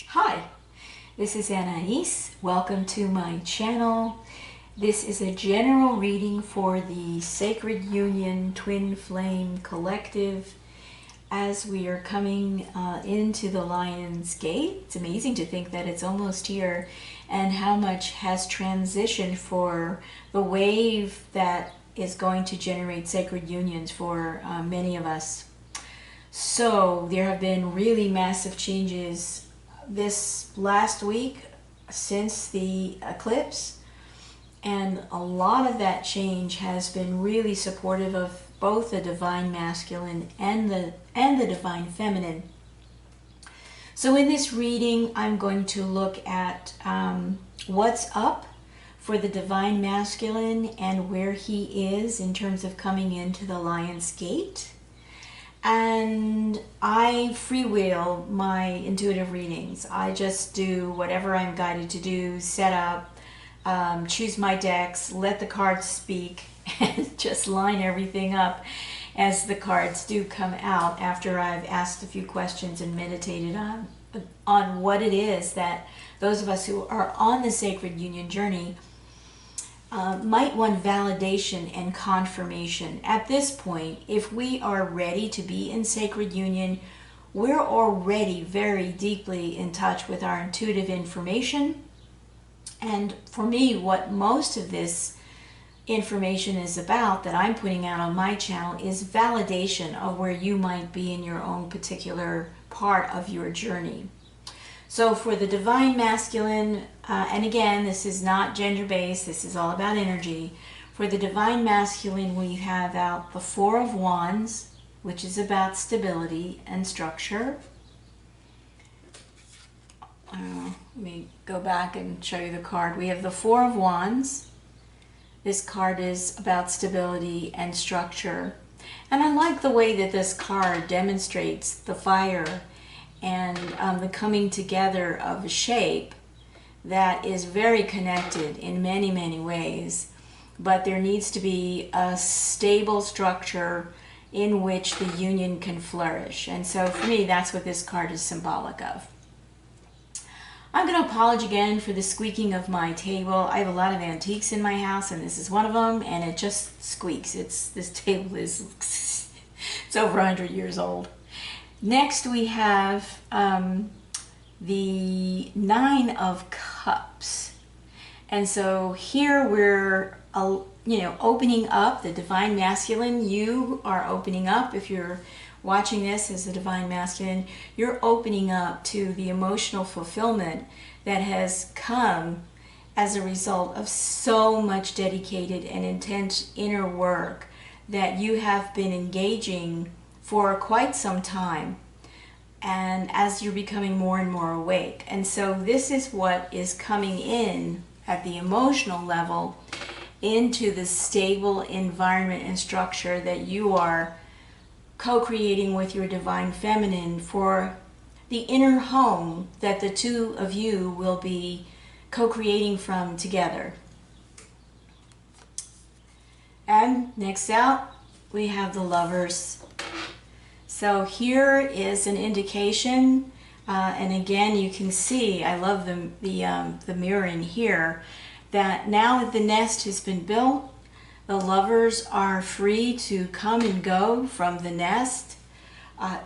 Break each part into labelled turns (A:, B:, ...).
A: Hi, this is Anais. Welcome to my channel. This is a general reading for the Sacred Union Twin Flame Collective as we are coming into the Lion's Gate. It's amazing to think that it's almost here and how much has transitioned for the wave that is going to generate sacred unions for many of us. So there have been really massive changes this last week since the eclipse, and a lot of that change has been really supportive of both the divine masculine and the divine feminine. So in this reading I'm going to look at what's up for the divine masculine and where he is in terms of coming into the Lion's Gate. And I freewheel my intuitive readings. I just do whatever I'm guided to do, set up, choose my decks, let the cards speak, and just line everything up as the cards do come out after I've asked a few questions and meditated on what it is that those of us who are on the Sacred Union journey might want validation and confirmation. At this point, if we are ready to be in sacred union, we're already very deeply in touch with our intuitive information. And for me, what most of this information is about that I'm putting out on my channel is validation of where you might be in your own particular part of your journey. So for the divine masculine, and again, this is not gender-based, this is all about energy. For the divine masculine, we have out the Four of Wands, which is about stability and structure. Let me go back and show you the card. We have the Four of Wands. This card is about stability and structure. And I like the way that this card demonstrates the fire and the coming together of a shape that is very connected in many, many ways. But there needs to be a stable structure in which the union can flourish. And so for me, that's what this card is symbolic of. I'm going to apologize again for the squeaking of my table. I have a lot of antiques in my house, and this is one of them, and it just squeaks. This table is it's over 100 years old. Next we have the Nine of Cups, and so here we're opening up the divine masculine. You are opening up. If you're watching this as a divine masculine, you're opening up to the emotional fulfillment that has come as a result of so much dedicated and intense inner work that you have been engaging for quite some time, and as you're becoming more and more awake. And so this is what is coming in at the emotional level into the stable environment and structure that you are co-creating with your divine feminine for the inner home that the two of you will be co-creating from together. And next out, we have the Lovers. So here is an indication, and again you can see, I love the mirroring here, that now that the nest has been built, the lovers are free to come and go from the nest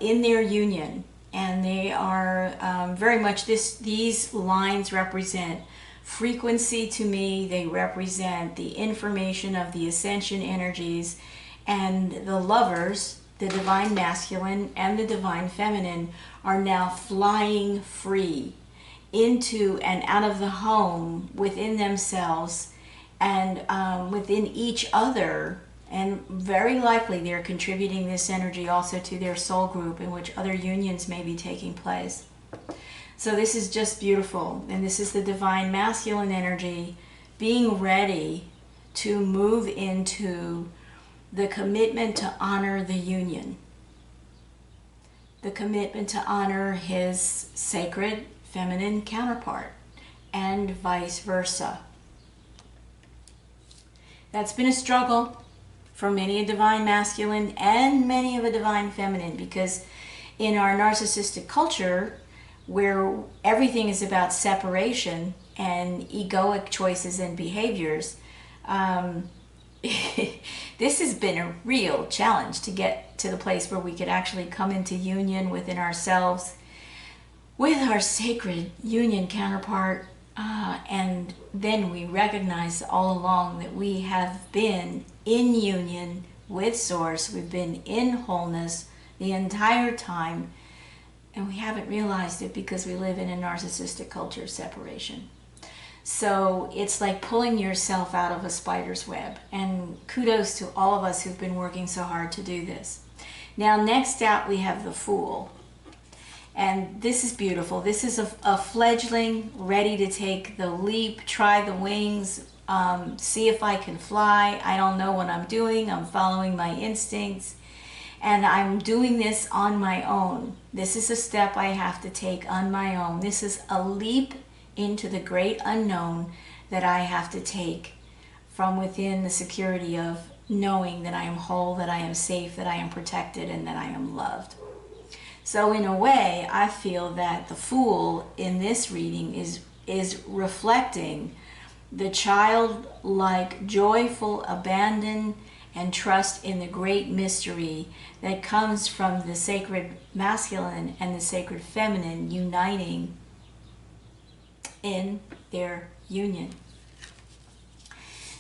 A: in their union. And they are very much, these lines represent frequency to me. They represent the information of the Ascension energies, and the lovers, the divine masculine and the divine feminine, are now flying free into and out of the home within themselves and within each other And very likely they're contributing this energy also to their soul group in which other unions may be taking place. So this is just beautiful. And this is the divine masculine energy being ready to move into the commitment to honor the union. The commitment to honor his sacred feminine counterpart, and vice versa. That's been a struggle for many a divine masculine and many of a divine feminine, because in our narcissistic culture, where everything is about separation and egoic choices and behaviors, this has been a real challenge to get to the place where we could actually come into union within ourselves with our sacred union counterpart, and then we recognize all along that we have been in union with Source. We've been in wholeness the entire time, and we haven't realized it because we live in a narcissistic culture of separation. So it's like pulling yourself out of a spider's web, and kudos to all of us who've been working so hard to do this. Now, next out we have the Fool. And this is beautiful. This is a fledgling ready to take the leap, try the wings, see if I can fly. I don't know what I'm doing. I'm following my instincts. And I'm doing this on my own. This is a step I have to take on my own. This is a leap into the great unknown that I have to take from within the security of knowing that I am whole, that I am safe, that I am protected, and that I am loved. So in a way, I feel that the Fool in this reading is reflecting the childlike, joyful abandon and trust in the great mystery that comes from the sacred masculine and the sacred feminine uniting in their union.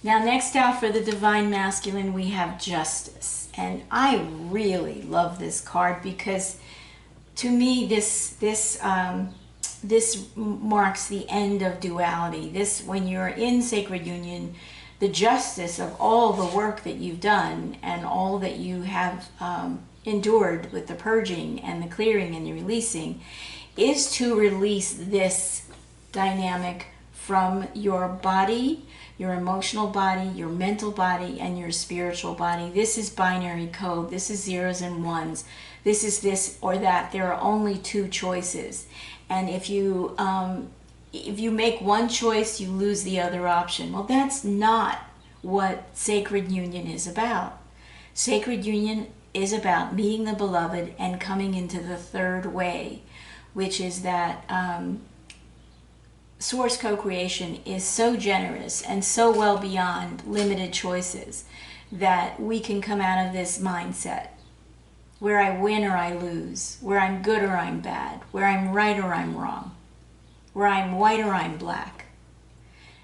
A: Now, next out for the divine masculine, we have Justice. And I really love this card because to me, this marks the end of duality. This, when you're in sacred union, the justice of all the work that you've done and all that you have endured with the purging and the clearing and the releasing is to release this dynamic from your body, your emotional body, your mental body, and your spiritual body. This is binary code. This is zeros and ones. This is this or that. There are only two choices. And if you make one choice, you lose the other option. Well, that's not what sacred union is about. Sacred union is about meeting the beloved and coming into the third way, which is that Source co-creation is so generous and so well beyond limited choices that we can come out of this mindset where I win or I lose, where I'm good or I'm bad, where I'm right or I'm wrong, where I'm white or I'm black.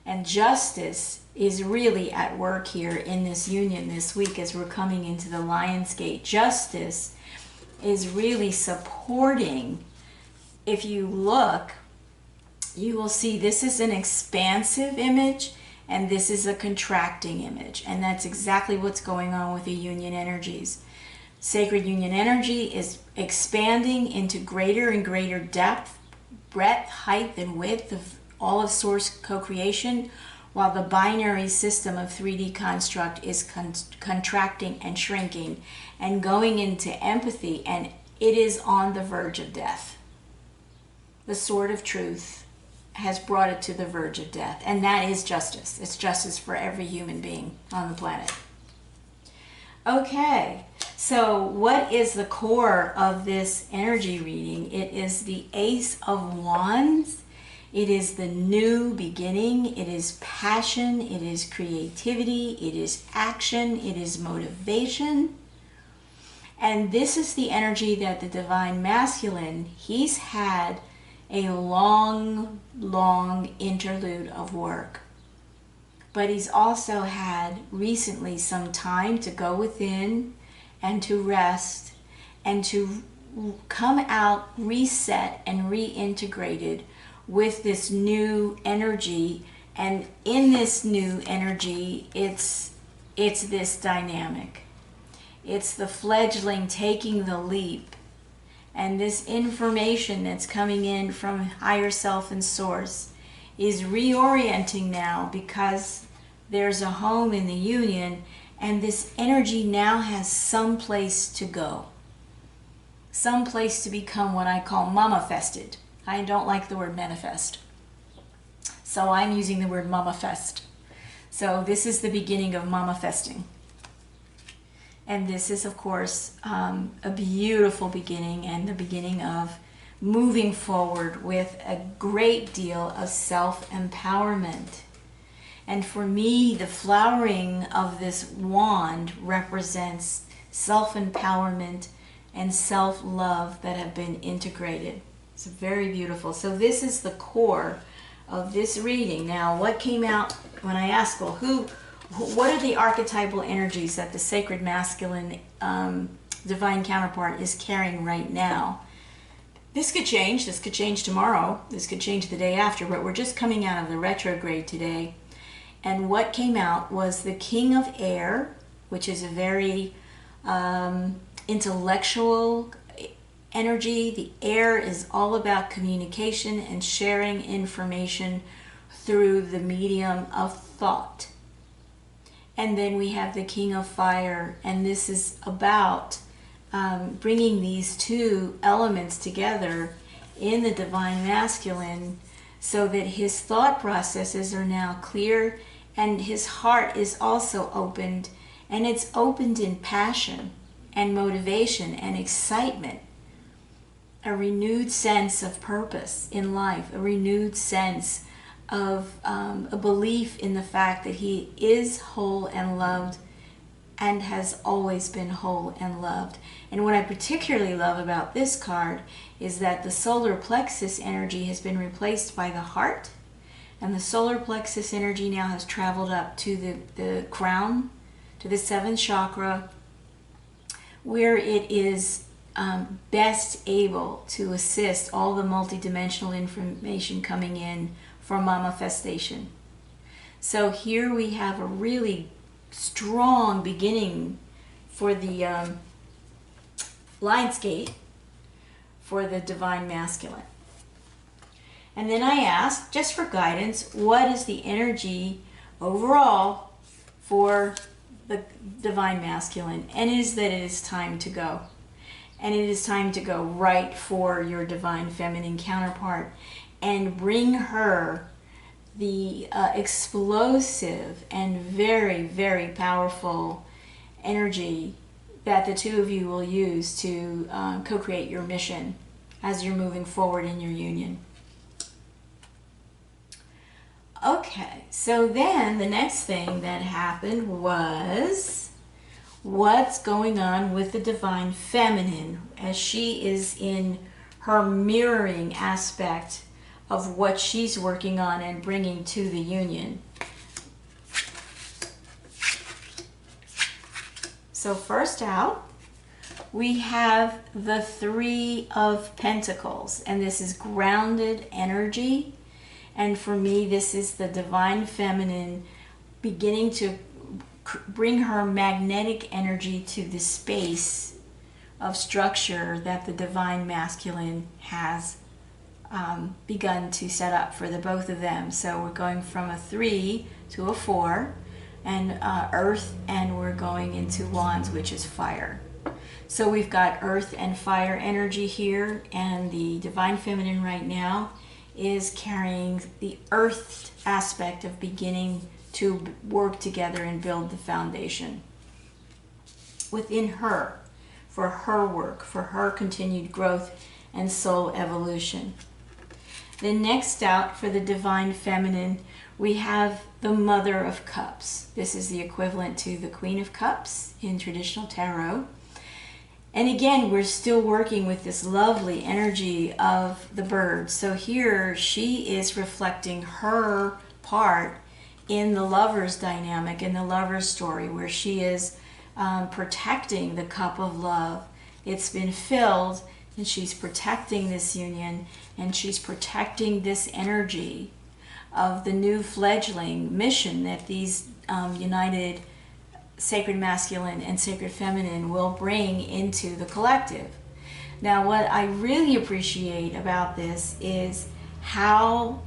A: And justice is really at work here in this union this week as we're coming into the Lion's Gate. Justice is really supporting. If you look, you will see this is an expansive image and this is a contracting image. And that's exactly what's going on with the union energies. Sacred union energy is expanding into greater and greater depth, breadth, height, and width of all of Source co-creation, while the binary system of 3D construct is contracting and shrinking and going into empathy, and it is on the verge of death. The sword of truth has brought it to the verge of death, and that is justice. It's justice for every human being on the planet. Okay, so what is the core of this energy reading? It is the Ace of Wands. It is the new beginning. It is passion. It is creativity. It is action. It is motivation. And this is the energy that the divine masculine, he's had a long, long interlude of work. But he's also had recently some time to go within and to rest and to come out reset and reintegrated with this new energy. And in this new energy, it's it's this dynamic. It's the fledgling taking the leap. And this information that's coming in from higher self and source is reorienting now, because there's a home in the union, and this energy now has some place to go. Some place to become what I call mama-fested. I don't like the word manifest, so I'm using the word mama-fest. So this is the beginning of mama-festing. And this is, of course, a beautiful beginning, and the beginning of moving forward with a great deal of self-empowerment. And for me, the flowering of this wand represents self-empowerment and self-love that have been integrated. It's very beautiful. So this is the core of this reading. Now, what came out when I asked, well, what are the archetypal energies that the sacred masculine divine counterpart is carrying right now? This could change. This could change tomorrow. This could change the day after, but we're just coming out of the retrograde today. And what came out was the King of Air, which is a very intellectual energy. The air is all about communication and sharing information through the medium of thought. And then we have the King of Fire, and this is about bringing these two elements together in the divine masculine, so that his thought processes are now clear and his heart is also opened, and it's opened in passion and motivation and excitement, a renewed sense of purpose in life, a renewed sense of a belief in the fact that he is whole and loved and has always been whole and loved. And what I particularly love about this card is that the solar plexus energy has been replaced by the heart, and the solar plexus energy now has traveled up to the crown, to the seventh chakra, where it is best able to assist all the multidimensional information coming in for manifestation. So here we have a really strong beginning for the Lionsgate for the divine masculine. And then I asked, just for guidance, what is the energy overall for the divine masculine? And it is that it is time to go. And it is time to go right for your divine feminine counterpart and bring her the explosive and very, very powerful energy that the two of you will use to co-create your mission as you're moving forward in your union. Okay, so then the next thing that happened was what's going on with the divine feminine as she is in her mirroring aspect of what she's working on and bringing to the union. So first out, we have the Three of Pentacles, and this is grounded energy. And for me, this is the divine feminine beginning to bring her magnetic energy to the space of structure that the divine masculine has begun to set up for the both of them. So we're going from a 3 to a 4, and earth, and we're going into wands, which is fire. So we've got earth and fire energy here, and the divine feminine right now is carrying the earth aspect of beginning to work together and build the foundation within her, for her work, for her continued growth and soul evolution. Then next out for the divine feminine, we have the Mother of Cups. This is the equivalent to the Queen of Cups in traditional tarot. And again, we're still working with this lovely energy of the bird. So here she is reflecting her part in the lover's dynamic, in the lover's story, where she is protecting the cup of love. It's been filled, and she's protecting this union, and she's protecting this energy of the new fledgling mission that these united sacred masculine and sacred feminine will bring into the collective. Now, what I really appreciate about this is how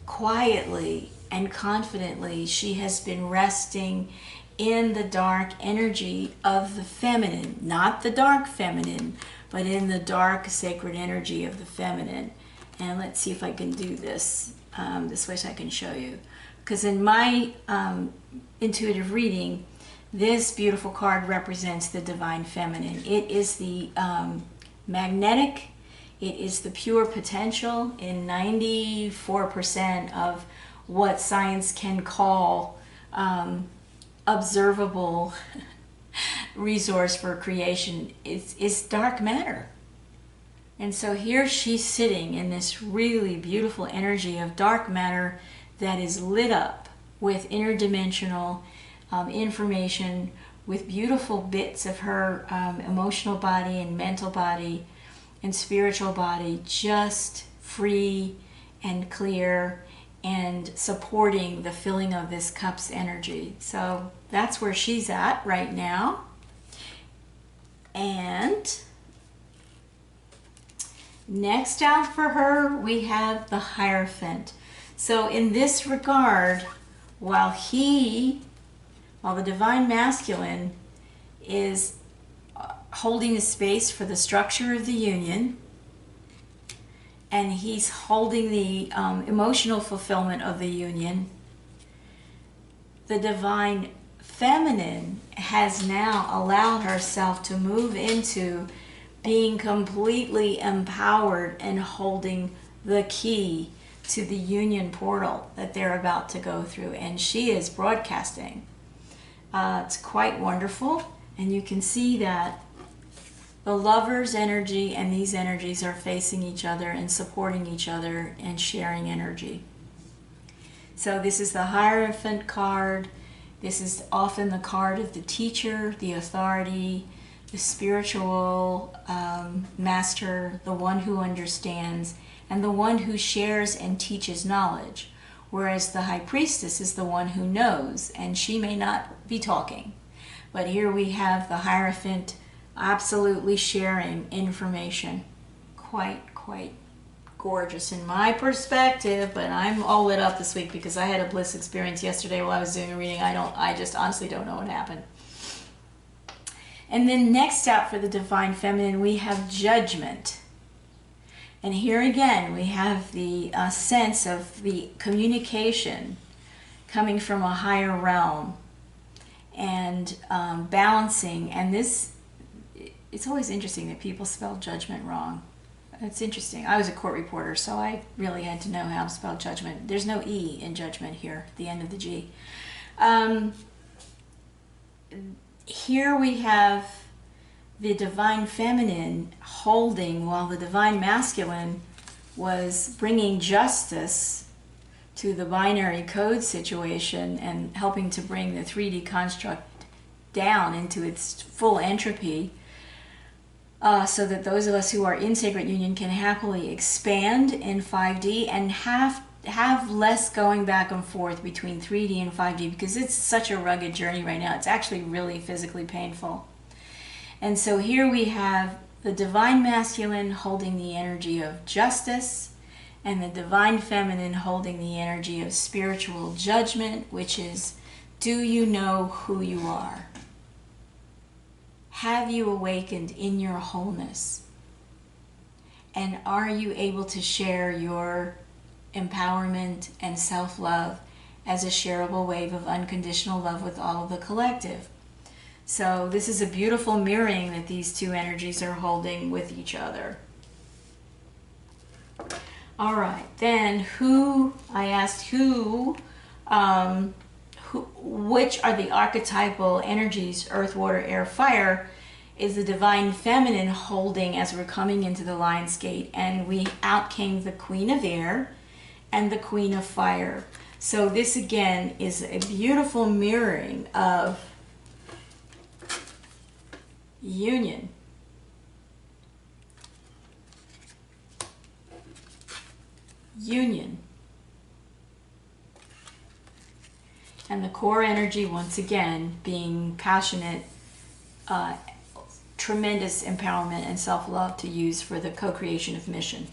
A: quietly and confidently she has been resting in the dark energy of the feminine, not the dark feminine, but in the dark sacred energy of the feminine. And let's see if I can do this this way so I can show you. Because in my intuitive reading, this beautiful card represents the divine feminine. It is the magnetic, it is the pure potential in 94% of what science can call observable resource for creation is dark matter. And so here she's sitting in this really beautiful energy of dark matter that is lit up with interdimensional information, with beautiful bits of her emotional body and mental body and spiritual body just free and clear and supporting the filling of this cup's energy. So that's where she's at right now. And next out for her, we have the Hierophant. So in this regard, while the divine masculine is holding the space for the structure of the union, and he's holding the emotional fulfillment of the union, the divine feminine has now allowed herself to move into being completely empowered and holding the key to the union portal that they're about to go through. And she is broadcasting. It's quite wonderful. And you can see that the lover's energy and these energies are facing each other and supporting each other and sharing energy. So this is the Hierophant card. This is often the card of the teacher, the authority, the spiritual master, the one who understands, and the one who shares and teaches knowledge. Whereas the High Priestess is the one who knows, and she may not be talking. But here we have the Hierophant absolutely sharing information. Quite gorgeous in my perspective, but I'm all lit up this week because I had a bliss experience yesterday while I was doing a reading. I just honestly don't know what happened. And then next out for the divine feminine, we have Judgment. And here again, we have the sense of the communication coming from a higher realm and balancing. And this, it's always interesting that people spell judgment wrong. It's interesting. I was a court reporter, so I really had to know how to spell judgment. There's no E in judgment here, the end of the G. Here we have the divine feminine holding while the divine masculine was bringing justice to the binary code situation and helping to bring the 3D construct down into its full entropy, so that those of us who are in sacred union can happily expand in 5D and have less going back and forth between 3D and 5D, because it's such a rugged journey right now. It's actually really physically painful. And so here we have the divine masculine holding the energy of justice and the divine feminine holding the energy of spiritual judgment, which is, do you know who you are? Have you awakened in your wholeness? And are you able to share your empowerment and self-love as a shareable wave of unconditional love with all of the collective? So this is a beautiful mirroring that these two energies are holding with each other. All right, then I asked which are the archetypal energies, earth, water, air, fire, is the divine feminine holding as we're coming into the Lion's Gate. And out came the Queen of Air and the Queen of Fire. So this again is a beautiful mirroring of union, And the core energy, once again, being passionate, tremendous empowerment and self-love to use for the co-creation of mission.